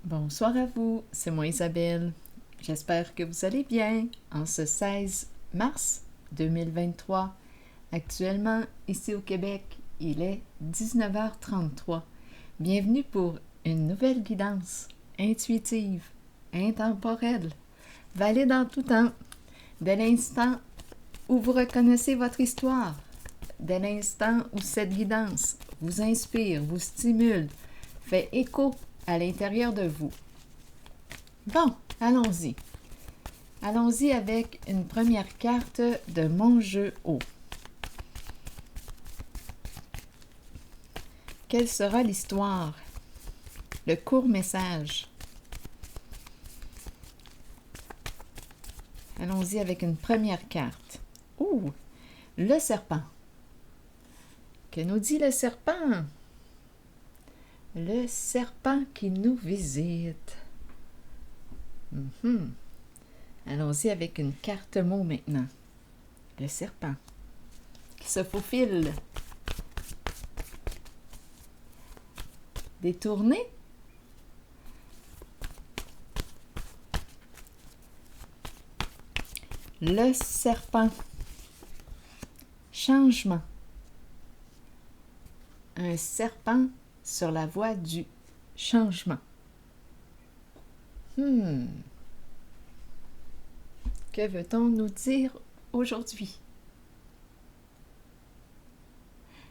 Bonsoir à vous, c'est moi Isabelle. J'espère que vous allez bien en ce 16 mars 2023. Actuellement, ici au Québec, il est 19h33. Bienvenue pour une nouvelle guidance intuitive, intemporelle, valide en tout temps, dès l'instant où vous reconnaissez votre histoire, dès l'instant où cette guidance vous inspire, vous stimule, fait écho à l'intérieur de vous. Bon, allons-y. Allons-y avec une première carte de mon jeu haut. Quelle sera l'histoire? Le court message. Allons-y avec une première carte. Ouh, le serpent. Que nous dit le serpent? Le serpent qui nous visite. Allons-y avec une carte mot maintenant. Le serpent qui se faufile. Détourné. Le serpent. Changement. Un serpent sur la voie du changement. Que veut-on nous dire aujourd'hui?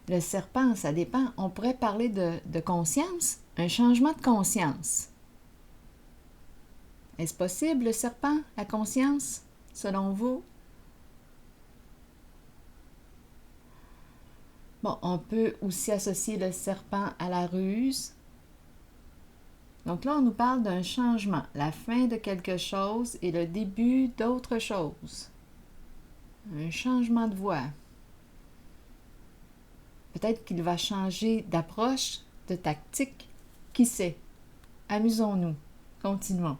Le serpent, ça dépend. On pourrait parler de conscience, un changement de conscience. Est-ce possible, le serpent, la conscience, selon vous? Bon, on peut aussi associer le serpent à la ruse. Donc là, on nous parle d'un changement, la fin de quelque chose et le début d'autre chose. Un changement de voie. Peut-être qu'il va changer d'approche, de tactique. Qui sait? Amusons-nous. Continuons.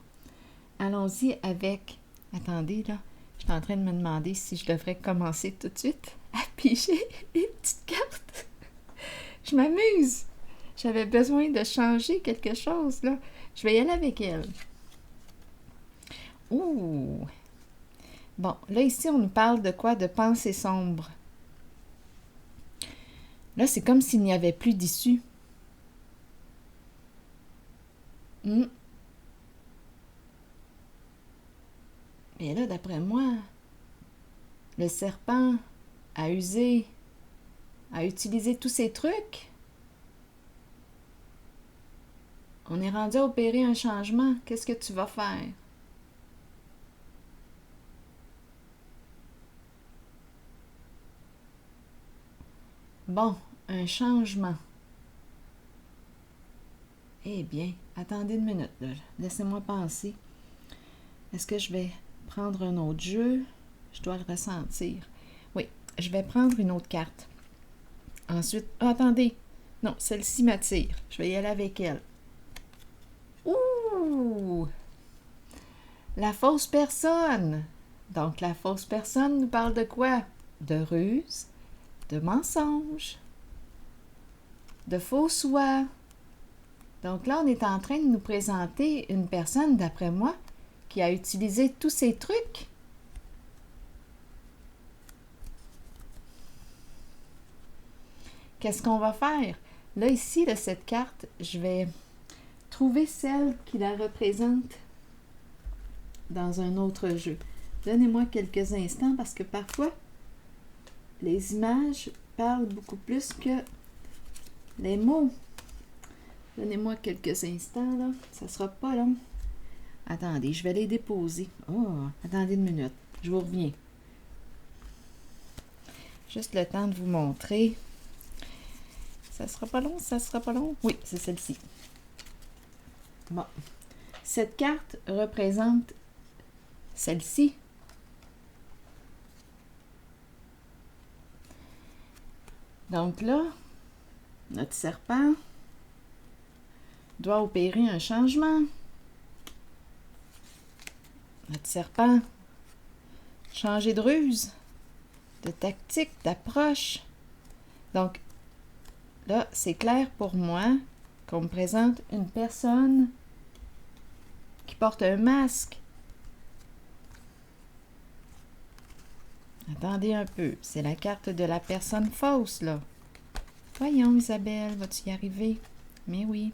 Allons-y avec... Attendez, là. Je suis en train de me demander si je devrais commencer tout de suite à piger les petites cartes. Je m'amuse. J'avais besoin de changer quelque chose, là. Je vais y aller avec elle. Ouh! Bon, là, ici, on nous parle de quoi? De pensée sombre. Là, c'est comme s'il n'y avait plus d'issue. Mais là, d'après moi, le serpent a utilisé tous ses trucs. On est rendu à opérer un changement. Qu'est-ce que tu vas faire? Bon, un changement. Eh bien, attendez une minute, là. Laissez-moi penser. Est-ce que je vais prendre un autre jeu? Je dois le ressentir. Oui, je vais prendre une autre carte. Ensuite, attendez. Non, celle-ci m'attire. Je vais y aller avec elle. Ouh! La fausse personne. Donc, la fausse personne nous parle de quoi? De ruse, de mensonge, de faux soi. Donc là, on est en train de nous présenter une personne, d'après moi, qui a utilisé tous ces trucs. Qu'est-ce qu'on va faire? Là, ici, de cette carte, je vais trouver celle qui la représente dans un autre jeu. Donnez-moi quelques instants parce que parfois, les images parlent beaucoup plus que les mots. Donnez-moi quelques instants, là. Ça sera pas long. Attendez, je vais les déposer. Oh, attendez une minute. Je vous reviens. Juste le temps de vous montrer. Ça sera pas long, ça sera pas long. Oui, c'est celle-ci. Bon. Cette carte représente celle-ci. Donc là, notre serpent doit opérer un changement. Notre serpent, changer de ruse, de tactique, d'approche. Donc, là, c'est clair pour moi qu'on me présente une personne qui porte un masque. Attendez un peu, c'est la carte de la personne fausse, là. Voyons, Isabelle, vas-tu y arriver? Mais oui.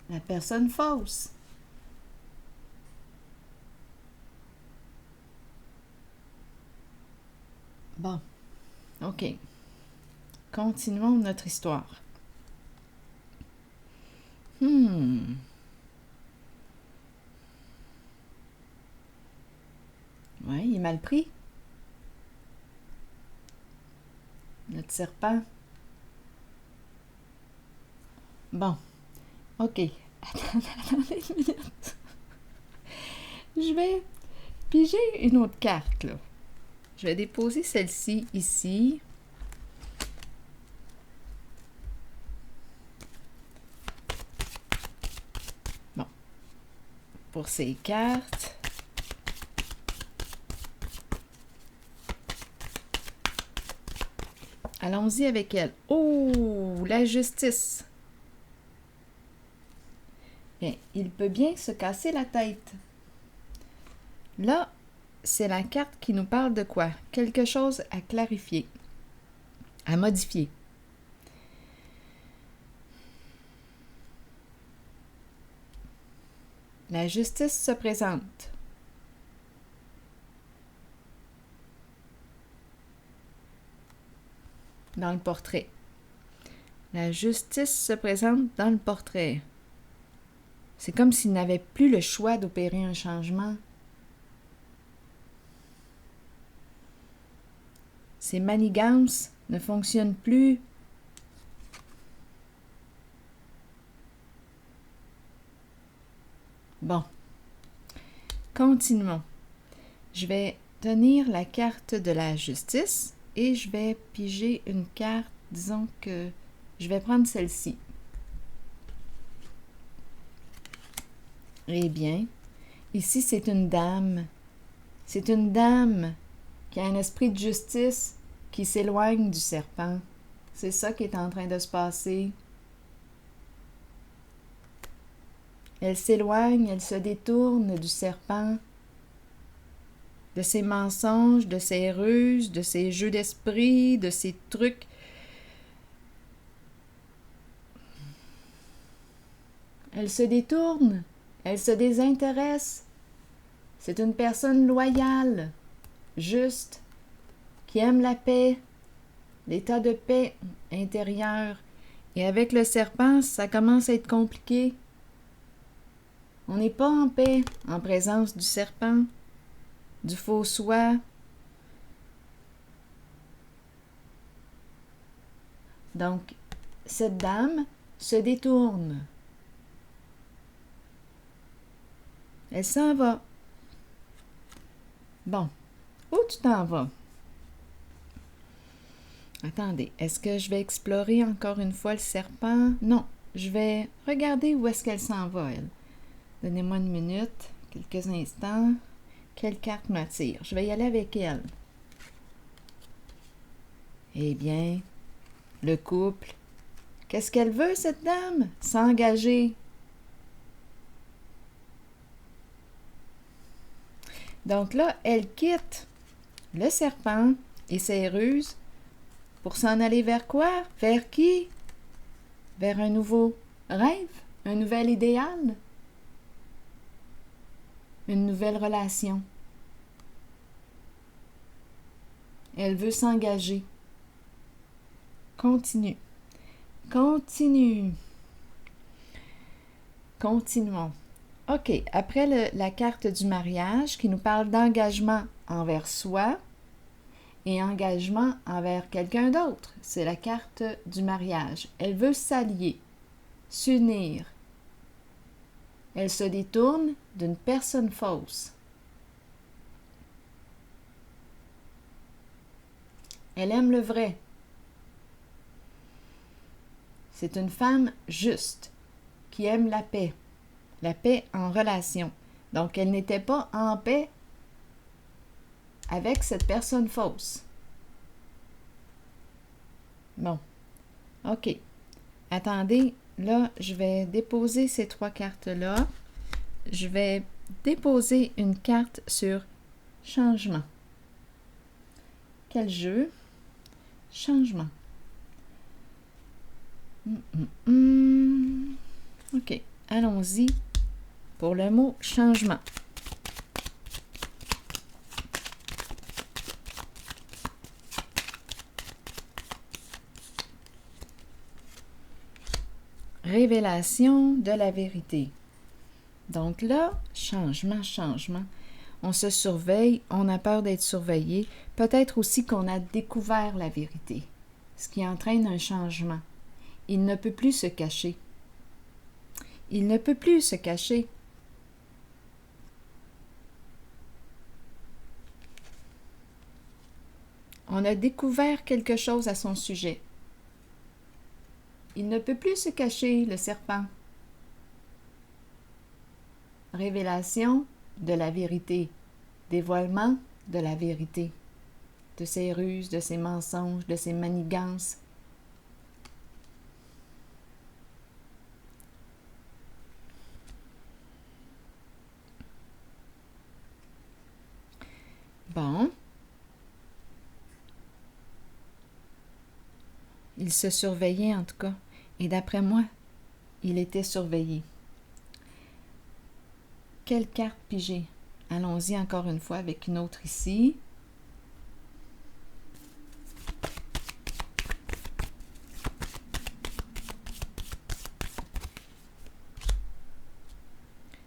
La personne fausse. Bon, OK. Continuons notre histoire. Ouais, il est mal pris. Notre serpent. Bon, OK. Attendez une minute. Je vais piger une autre carte, là. Je vais déposer celle-ci ici. Bon. Pour ces cartes. Allons-y avec elle. Oh, la justice. Bien, il peut bien se casser la tête. Là, c'est la carte qui nous parle de quoi? Quelque chose à clarifier, à modifier. La justice se présente. Dans le portrait. La justice se présente dans le portrait. C'est comme s'il n'avait plus le choix d'opérer un changement. Ces manigances ne fonctionnent plus. Bon. Continuons. Je vais tenir la carte de la justice et je vais piger une carte, disons que je vais prendre celle-ci. Eh bien, ici c'est une dame. C'est une dame qui a un esprit de justice qui s'éloigne du serpent. C'est ça qui est en train de se passer. Elle s'éloigne, elle se détourne du serpent, de ses mensonges, de ses ruses, de ses jeux d'esprit, de ses trucs. Elle se détourne, elle se désintéresse. C'est une personne loyale, juste, qui aime la paix, l'état de paix intérieur. Et avec le serpent, ça commence à être compliqué. On n'est pas en paix en présence du serpent, du faux soi. Donc, cette dame se détourne. Elle s'en va. Bon, où tu t'en vas? Attendez, est-ce que je vais explorer encore une fois le serpent? Non, je vais regarder où est-ce qu'elle s'en va, elle. Donnez-moi une minute, quelques instants. Quelle carte m'attire? Je vais y aller avec elle. Eh bien, le couple. Qu'est-ce qu'elle veut, cette dame? S'engager. Donc là, elle quitte le serpent et ses ruses pour s'en aller vers quoi? Vers qui? Vers un nouveau rêve? Un nouvel idéal? Une nouvelle relation. Elle veut s'engager. Continue. Continue. Continuons. OK, après la carte du mariage qui nous parle d'engagement envers soi et engagement envers quelqu'un d'autre, c'est la carte du mariage. Elle veut s'allier, s'unir. Elle se détourne d'une personne fausse. Elle aime le vrai. C'est une femme juste qui aime la paix en relation. Donc, elle n'était pas en paix avec cette personne fausse. Bon, OK. Attendez là, je vais déposer ces 3 cartes-là. Je vais déposer une carte sur changement. Quel jeu? Changement. OK, allons-y pour le mot changement. Révélation de la vérité. Donc là, changement, changement. On se surveille, on a peur d'être surveillé. Peut-être aussi qu'on a découvert la vérité, ce qui entraîne un changement. Il ne peut plus se cacher. Il ne peut plus se cacher. On a découvert quelque chose à son sujet. Il ne peut plus se cacher, le serpent. Révélation de la vérité. Dévoilement de la vérité. De ses ruses, de ses mensonges, de ses manigances. Bon. Il se surveillait en tout cas. Et d'après moi, il était surveillé. Quelle carte piger? Allons-y encore une fois avec une autre ici.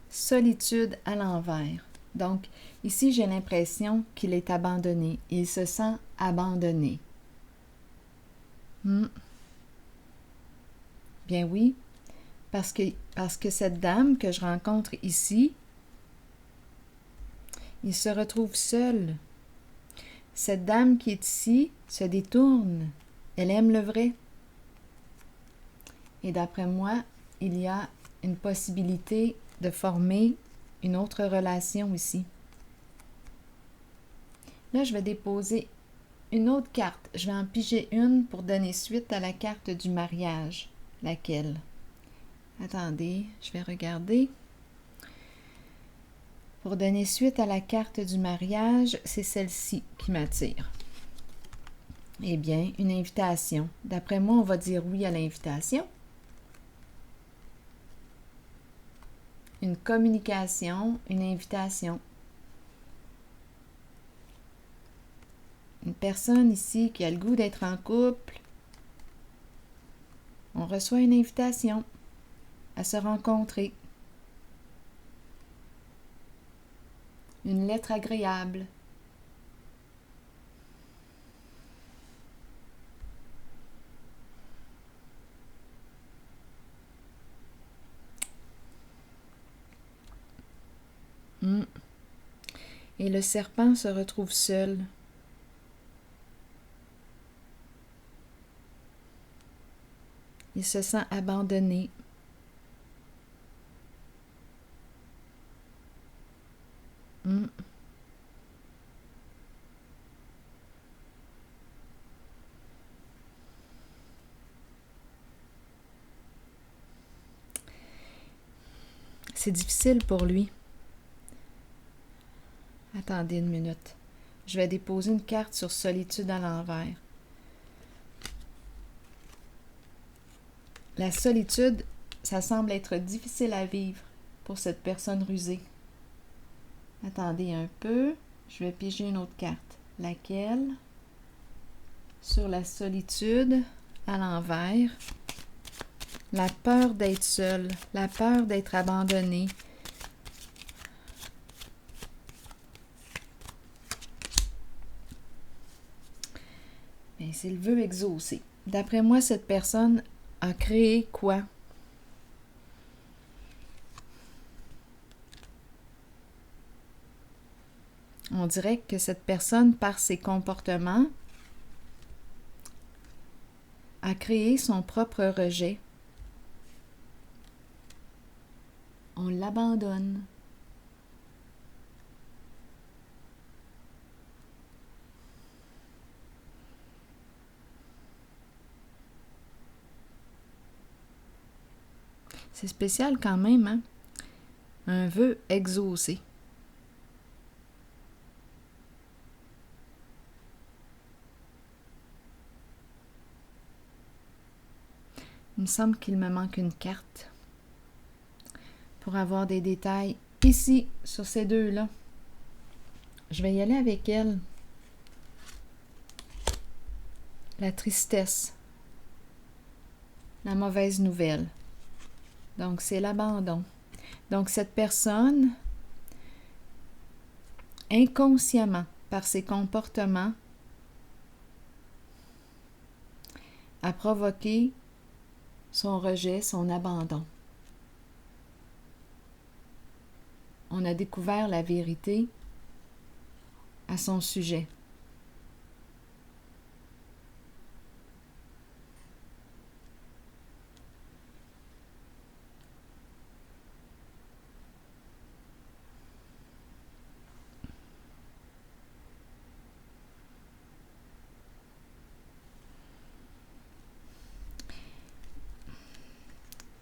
Solitude à l'envers. Donc, ici, j'ai l'impression qu'il est abandonné. Il se sent abandonné. Bien oui, parce que cette dame que je rencontre ici, il se retrouve seul. Cette dame qui est ici se détourne. Elle aime le vrai. Et d'après moi, il y a une possibilité de former une autre relation ici. Là, je vais déposer une autre carte. Je vais en piger une pour donner suite à la carte du mariage. Laquelle? Attendez, je vais regarder. Pour donner suite à la carte du mariage, c'est celle-ci qui m'attire. Eh bien, une invitation. D'après moi, on va dire oui à l'invitation. Une communication, une invitation. Une personne ici qui a le goût d'être en couple. On reçoit une invitation à se rencontrer. Une lettre agréable. Et le serpent se retrouve seul. Il se sent abandonné. C'est difficile pour lui. Attendez une minute. Je vais déposer une carte sur solitude à l'envers. La solitude, ça semble être difficile à vivre pour cette personne rusée. Attendez un peu. Je vais piger une autre carte. Laquelle? Sur la solitude à l'envers. La peur d'être seul, la peur d'être abandonné. Bien, c'est le vœu exaucé. D'après moi, cette personne a créé quoi? On dirait que cette personne, par ses comportements, a créé son propre rejet. On l'abandonne. C'est spécial quand même, hein? Un vœu exaucé. Il me semble qu'il me manque une carte pour avoir des détails ici, sur ces deux-là. Je vais y aller avec elle. La tristesse. La mauvaise nouvelle. Donc, c'est l'abandon. Donc, cette personne, inconsciemment, par ses comportements, a provoqué son rejet, son abandon. On a découvert la vérité à son sujet.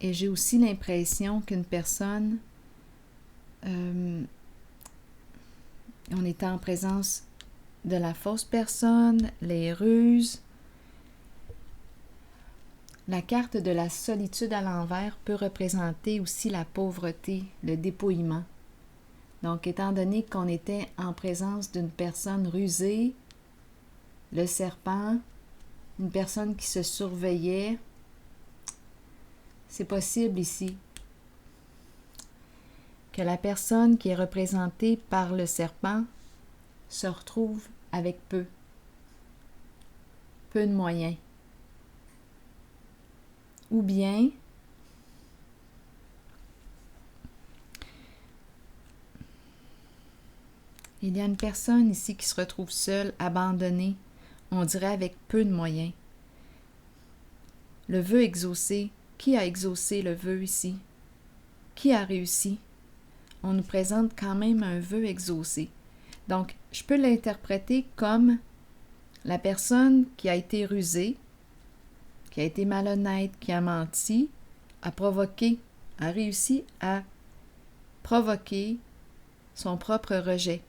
Et j'ai aussi l'impression qu'une personne, on était en présence de la fausse personne, les ruses. La carte de la solitude à l'envers peut représenter aussi la pauvreté, le dépouillement. Donc, étant donné qu'on était en présence d'une personne rusée, le serpent, une personne qui se surveillait, c'est possible ici que la personne qui est représentée par le serpent se retrouve avec peu de moyens. Ou bien, il y a une personne ici qui se retrouve seule, abandonnée, on dirait avec peu de moyens. Le vœu exaucé. Qui a exaucé le vœu ici? Qui a réussi? On nous présente quand même un vœu exaucé. Donc, je peux l'interpréter comme la personne qui a été rusée, qui a été malhonnête, qui a menti, a réussi à provoquer son propre rejet,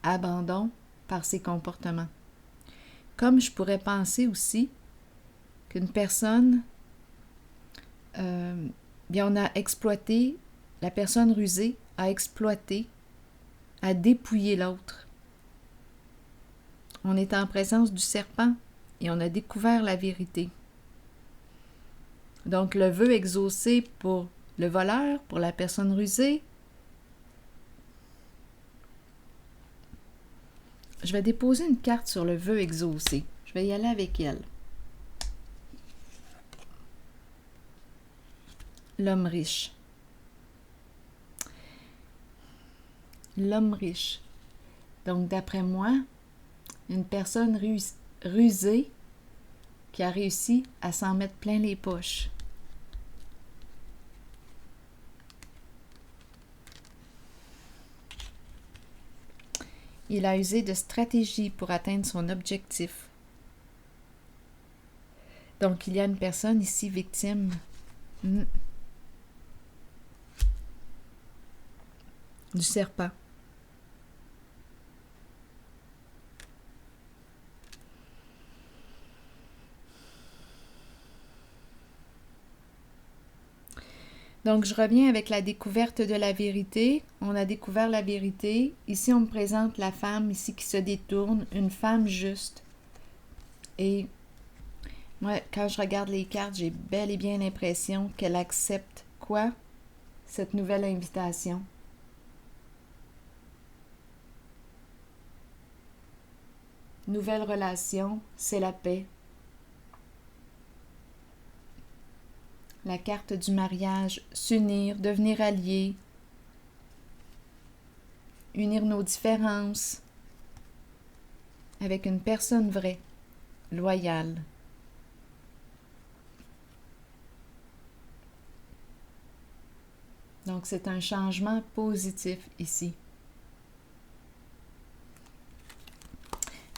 abandon par ses comportements. Comme je pourrais penser aussi qu'une personne, bien on a exploité, la personne rusée a exploité, a dépouillé l'autre. On est en présence du serpent et on a découvert la vérité. Donc le vœu exaucé pour le voleur, pour la personne rusée, je vais déposer une carte sur le vœu exaucé. Je vais y aller avec elle. L'homme riche. L'homme riche. Donc, d'après moi, une personne rusée qui a réussi à s'en mettre plein les poches. Il a usé de stratégies pour atteindre son objectif. Donc, il y a une personne ici victime. Du serpent. Donc, je reviens avec la découverte de la vérité. On a découvert la vérité. Ici, on me présente la femme ici qui se détourne, une femme juste. Et moi, quand je regarde les cartes, j'ai bel et bien l'impression qu'elle accepte quoi? Cette nouvelle invitation. Nouvelle relation, c'est la paix. La carte du mariage, s'unir, devenir alliés, unir nos différences avec une personne vraie, loyale. Donc, c'est un changement positif ici.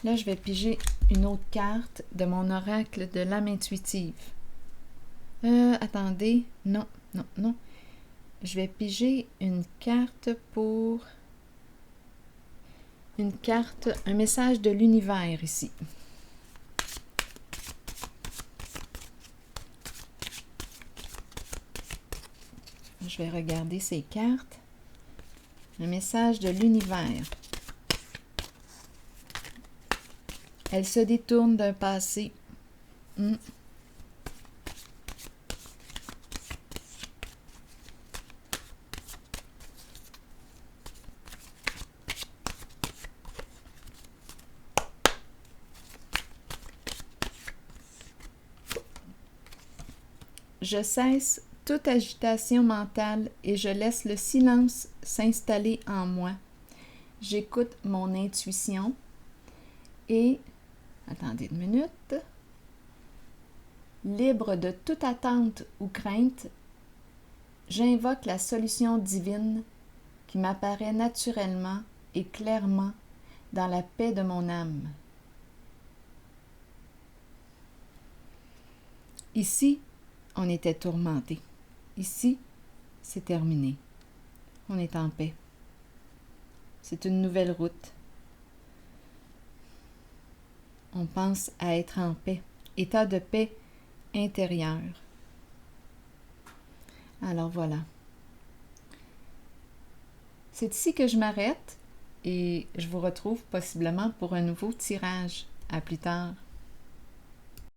Là, je vais piger une autre carte de mon oracle de l'âme intuitive. Attendez. Non. Je vais piger une carte pour un message de l'univers ici. Je vais regarder ces cartes. Un message de l'univers. Elle se détourne d'un passé. Je cesse toute agitation mentale et je laisse le silence s'installer en moi. J'écoute mon intuition et, attendez une minute, libre de toute attente ou crainte, j'invoque la solution divine qui m'apparaît naturellement et clairement dans la paix de mon âme. Ici, on était tourmenté. Ici, c'est terminé. On est en paix. C'est une nouvelle route. On pense à être en paix. État de paix intérieure. Alors voilà. C'est ici que je m'arrête et je vous retrouve possiblement pour un nouveau tirage à plus tard.